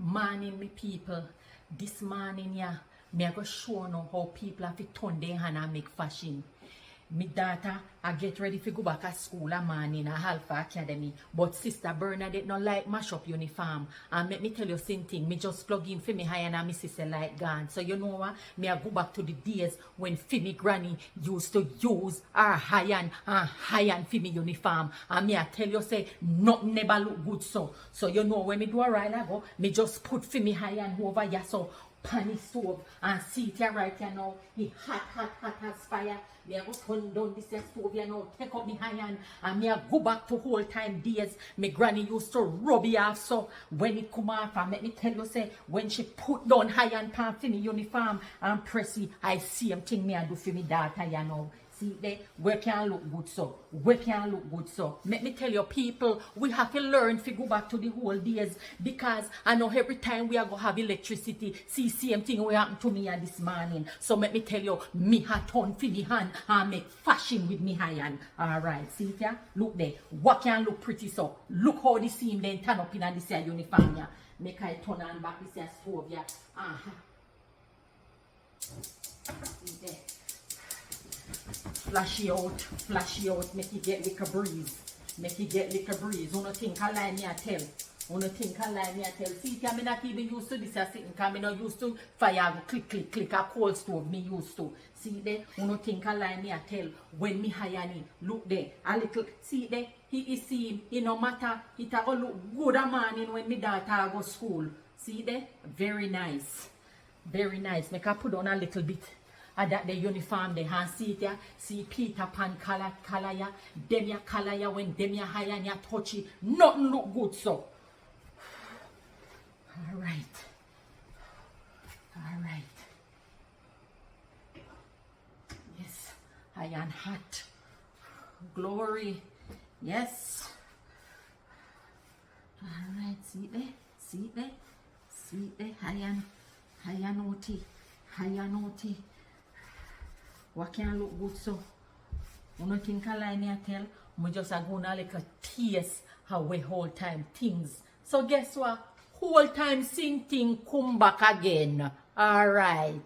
Morning, me people. This morning, yeah, me I go show you how people have to turn their hand and make fashion. Me daughter, I get ready to go back at school a morning at Alpha Academy. But Sister Bernadette not like mash up uniform. And let me tell you same thing. Me just plug in for me high and my sister light gone. So you know what? Me I go back to the days when Fimi Granny used to use her high and Fimi uniform. And me I tell you say nothing never look good so. So you know when me do a while ago, me just put Fimi high and over here so pan stove and see it here right here now. It hot as fire. Me I go turn down this stove here now, take up me hand and me I go back to whole time days. Me granny used to rub it off so when it come off and let me tell you say when she put down high and pan for me uniform and press it, I see him thing me I do for me daughter here now. See there, where can look good so? Where can look good so? Let me tell you people, we have to learn to go back to the whole days because I know every time we are going to have electricity, see same thing will happen to me this morning. So let me tell you, me have turn for the hand and make fashion with me hand. Alright, see it here? Look there. What can look pretty so? Look how the seam then turn up in this here uniform here. Make I turn on back this here stove here. See there. Flashy out, make it get like a breeze. Make it get like a breeze. Uno think I lie me a tell. Uno think I lie me a tell. See, I'm not even used to this sitting because I'm not used to fire click a cold stove me used to. See there, uno think I lie me a tell. When me hire me, look there, a little, see there, he is see, it no matter, it a go look good a morning when me daughter go school. See there, very nice. Very nice. Make I put on a little bit. That the uniform they hand see it ya, see Peter Pan color ya, them ya color ya when them ya high and ya touchy, nothing look good so. Alright. Yes, high and hot. Glory. Yes. Alright, see there, high and naughty. What can look good so? You don't think I lie me I tell? We just are going to like a taste how we whole time things. So guess what? Whole time same thing come back again. Alright.